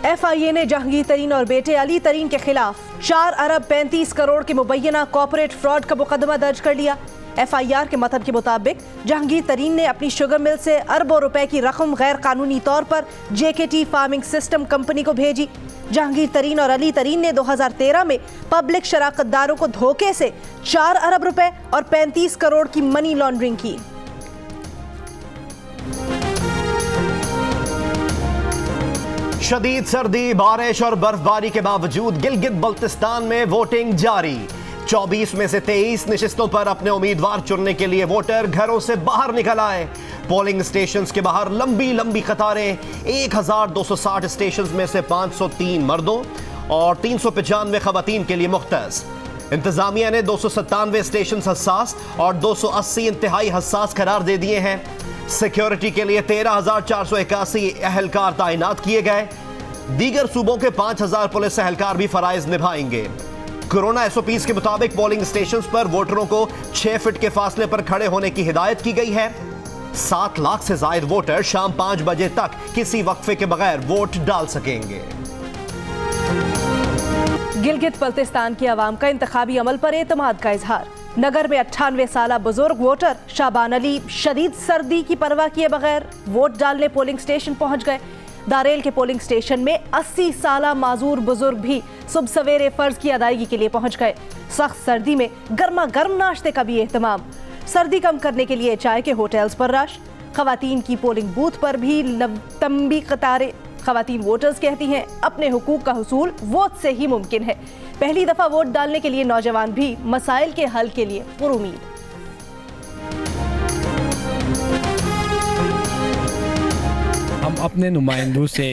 FIA ने जहांगीर तरीन और बेटे अली तरीन के खिलाफ 4 अरब 35 करोड़ के मुबैना कॉर्पोरेट फ्रॉड का मुकदमा दर्ज कर लिया। FIR के मतन के मुताबिक जहांगीर तरीन ने अपनी शुगर मिल से अरबों रुपए की रकम गैर कानूनी तौर पर JKT फार्मिंग सिस्टम कंपनी को भेजी। जहांगीर तरीन और अली तरीन ने 2013 में पब्लिक शराकतदारों को धोखे से 4 अरब रुपए और 35 करोड़ की मनी लॉन्ड्रिंग की। शदीद सर्दी, बारिश और बर्फबारी के बावजूद गिलगित बल्तिस्तान में वोटिंग जारी। 24 में से 23 नशिस्तों पर अपने उम्मीदवार चुनने के लिए वोटर घरों से बाहर निकल आए। पोलिंग स्टेशंस के बाहर लंबी लंबी कतारें। 1260 स्टेशंस में से 503 मर्दों और 395 खवातीन के लिए मुख्तस। इंतजामिया ने 297 स्टेशन हसास और 280 इंतहाई हसास करार दे दिए हैं। सिक्योरिटी के लिए 13,481 अहलकार तैनात किए गए। दीगर सूबों के 5,000 पुलिस अहलकार भी फराइज निभाएंगे। कोरोना SOPs के मुताबिक पोलिंग स्टेशंस पर वोटरों को 6 फीट के फासले पर खड़े होने की हिदायत की गई है। 7 लाख से जायद वोटर शाम 5 बजे तक किसी वक्फे के बगैर वोट डाल सकेंगे। गिलगित बल्तिस्तान की आवाम का इंतखाबी अमल पर एतमाद का इजहार। नगर में 98 साल बुजुर्ग वोटर शाबान अली शदीद सर्दी की परवाह किए बगैर वोट डालने पोलिंग स्टेशन पहुंच गए। दारेल के पोलिंग स्टेशन में 80 साल माजूर बुजुर्ग भी सुबह सवेरे फर्ज की अदायगी के लिए पहुंच गए। सख्त सर्दी में गर्मा गर्म नाश्ते का भी एहतमाम। सर्दी कम करने के लिए चाय के होटल्स पर रश। खवातीन की पोलिंग बूथ पर भी लंबी कतारें। खवातीन वोटर्स कहती हैं अपने हुकूक का हुसूल वोट से ही मुमकिन है। पहली दफा वोट डालने के लिए नौजवान भी मसाइल के हल के लिए पुरुमीद। हम अपने नुमाइंदों से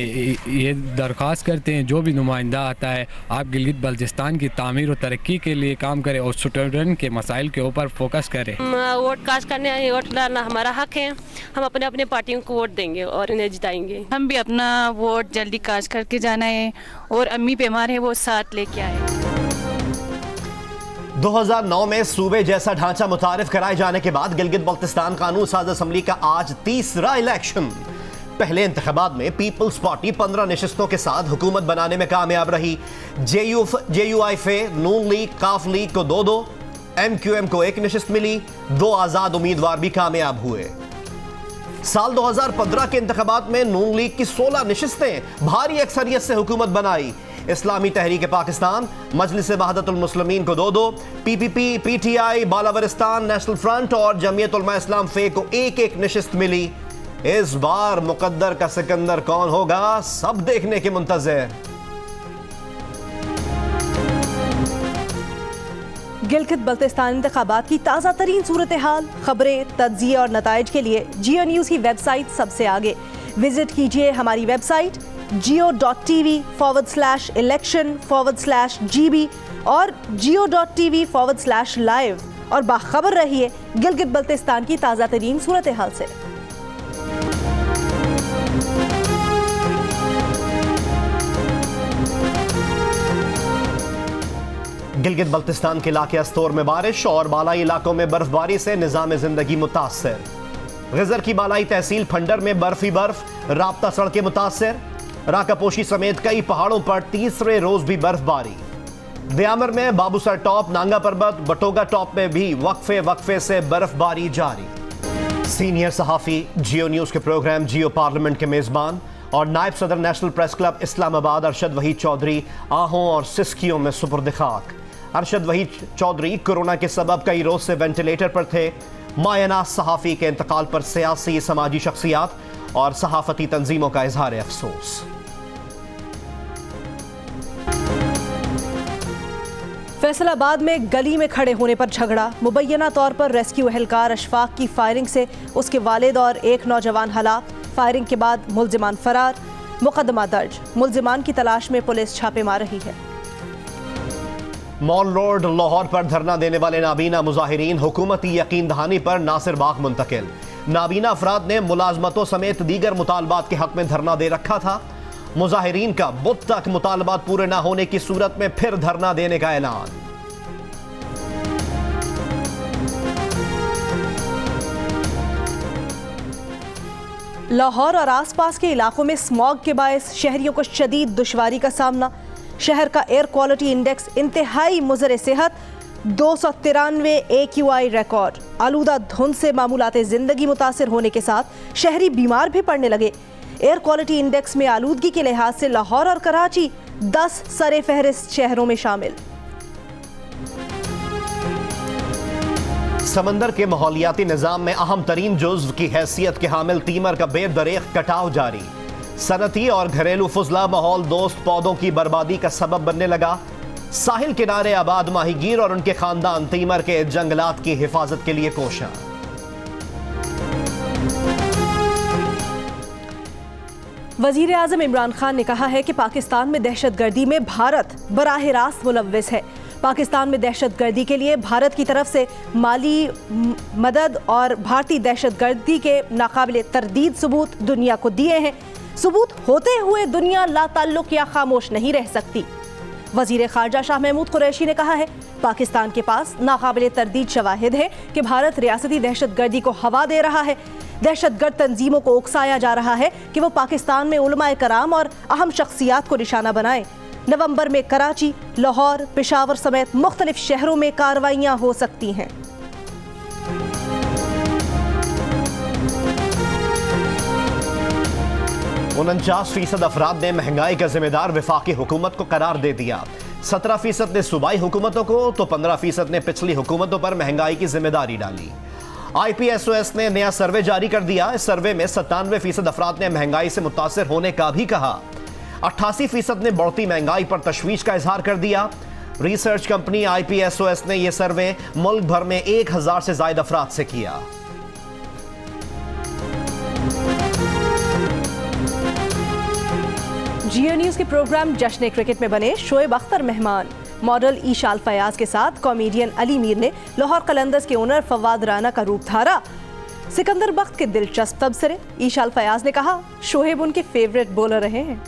ये दरख्वास्त करते हैं, जो भी नुमाइंदा आता है आप गिलगित बल्तिस्तान की तामीर और तरक्की के लिए काम करें और स्टूडेंट के मसाइल के ऊपर फोकस करें। वोट कास्ट करने, वोट डालना हमारा हक है। हम अपने अपने पार्टियों को वोट देंगे और इन्हें जिताएंगे। हम भी अपना वोट जल्दी कास्ट करके जाना है और अम्मी पे हमारे वो साथ लेके आए। 2009 में सूबे जैसा ढांचा मुतारिफ कराए जाने के बाद गिलगित बल्तिस्तान कानून साज असम्बली का आज तीसरा इलेक्शन। पहले इंतखाबात में पीपल्स पार्टी 15 नशिस्तों के साथ हुकूमत बनाने में कामयाब रही। JUIF, नून लीग, काफ लीग को 2-2, MQM को 1 नशिस्त मिली। 2 आजाद उम्मीदवार भी कामयाब हुए। साल 2015 के इंतखाबात में नून लीग की 16 नशिस्तें भारी अक्सरियत से हुकूमत बनाई। इस्लामी तहरीक पाकिस्तान, मजलिस वहदतुल मुस्लिमीन को 2-2, PPP, PTI, बालावरिस्तान नेशनल फ्रंट और जमीयत उलमा इस्लाम फे को 1-1 नशिस्त मिली। इस बार मुकद्दर का सिकंदर कौन होगा, सब देखने के मुंतज़िर। गिलगित बल्तिस्तान इंतखाबात की ताज़ा तरीन सूरत हाल, खबरें, तज्जिये और नताइज के लिए जियो न्यूज़ की वेबसाइट सबसे आगे। विजिट कीजिए हमारी वेबसाइट geo.tv/election/GB और geo.tv/live और बाखबर रहिए गिलगित बल्तिस्तान की ताज़ा तरीन सूरत हाल से। गिलगित बल्तिस्तान के इलाके अस्तोर में बारिश और बालाई इलाकों में बर्फबारी से निज़ाम जिंदगी मुतासर। गजर की बालाई तहसील फंडर में बर्फ ही बर्फ, राब्ता सड़कें मुतासर। राकापोशी समेत कई पहाड़ों पर तीसरे रोज भी बर्फबारी। दयामर में बाबूसर टॉप, नांगा पर्वत, बटोगा टॉप में भी वक्फे से बर्फबारी जारी। सीनियर सहाफ़ी जियो न्यूज़ के प्रोग्राम जियो पार्लियामेंट के मेज़बान और नायब सदर national press club Islamabad Arshad Waheed Chaudhry आहों और सिस्कियों में सुपुर्द खाक। अरशद वहीद चौधरी कोरोना के सबब कई रोज से वेंटिलेटर पर थे। मायनास सहाफ़ी के इंतकाल पर सियासी समाजी शख्सियात और सहाफ़ती तंजीमों का इजहार अफसोस। फैसलाबाद में गली में खड़े होने पर झगड़ा। मुबैना तौर पर रेस्क्यू एहलकार अशफाक की फायरिंग से उसके वालिद और एक नौजवान हलाक। फायरिंग के बाद मुल्जिमान फरार। मुकदमा दर्ज। मुल्जिमान की तलाश में पुलिस छापे मार रही है। मॉल रोड लाहौर पर धरना देने वाले नाबीना मुजाहिरीन हुकूमती यकीन दहानी पर नासिर बाग मुंतकिल। नाबीना अफराद ने मुलाजमतों समेत दीगर मुतालबात के हक में धरना दे रखा था। मुजाहिरीन का बुध तक मुतालबात पूरे न होने की सूरत में फिर धरना देने का ऐलान। लाहौर और आसपास के इलाकों में स्मॉग के बायस शहरियों को शदीद दुश्वारी का सामना। शहर का एयर क्वालिटी इंडेक्स इंतहाई मुज़र सेहत 293 AQI रिकॉर्ड। आलूदा धुंध से मामूलाते ज़िंदगी मुतासिर होने के साथ शहरी बीमार भी पड़ने लगे। एयर क्वालिटी इंडेक्स में आलूदगी के लिहाज से लाहौर और कराची 10 सरे फहरिस्त शहरों में शामिल। समंदर के माहौलियाती निज़ाम में अहम तरीन जुज़्व की हैसियत के हामिल तीमर का बेदरेख कटाव जारी। सनती और घरेलू फुजला माहौल दोस्त पौधों की बर्बादी का सबब बनने लगा। साहिल किनारे आबाद माहीगीर और उनके खानदान तीमर के जंगलात की हिफाजत के लिए कोशा। वजीर आज़म इमरान खान ने कहा है कि पाकिस्तान में दहशतगर्दी में भारत बराह रास्त मुलव्विस है। पाकिस्तान में दहशतगर्दी के लिए भारत की तरफ से माली मदद और भारतीय दहशतगर्दी के नाकाबिले तरदीद सबूत दुनिया को दिए हैं। सबूत होते हुए दुनिया लाताल्लुक या खामोश नहीं रह सकती। वजीर खारजा शाह महमूद कुरैशी ने कहा है, पाकिस्तान के पास नाकाबिले तरदीद शवाहिद है कि भारत रियासती दहशतगर्दी को हवा दे रहा है। दहशतगर्द तंजीमों को उकसाया जा रहा है कि वो पाकिस्तान में उलमाए कराम और अहम शख्सियात को निशाना बनाएं। नवंबर में कराची, लाहौर, पेशावर समेत मुख्तलिफ शहरों में कार्रवाइयां हो सकती हैं। 49% अफराद ने महंगाई का जिम्मेदार वफाकी हुकूमत को करार दे दिया। 17% ने सूबाई हुकूमतों को तो 15% ने पिछली हुकूमतों पर महंगाई की जिम्मेदारी डाली। IPSOS ने नया सर्वे जारी कर दिया। इस सर्वे में 97% अफराद ने महंगाई से मुतासिर होने का भी कहा। 88% ने बढ़ती महंगाई पर तशवीश का इजहार कर दिया। रिसर्च कंपनी IPSOS ने यह सर्वे मुल्क भर में 1000 से ज्यादा अफराद से किया। जियो न्यूज के प्रोग्राम जश्न क्रिकेट में बने शोएब अख्तर मेहमान। मॉडल ईशाल फयाज के साथ कॉमेडियन अली मीर ने लाहौर कलंदर्स के ओनर फवाद राना का रूप धारा। सिकंदर बख्त के दिलचस्प तबसरे। ईशाल फयाज ने कहा, शोएब उनके फेवरेट बॉलर रहे हैं।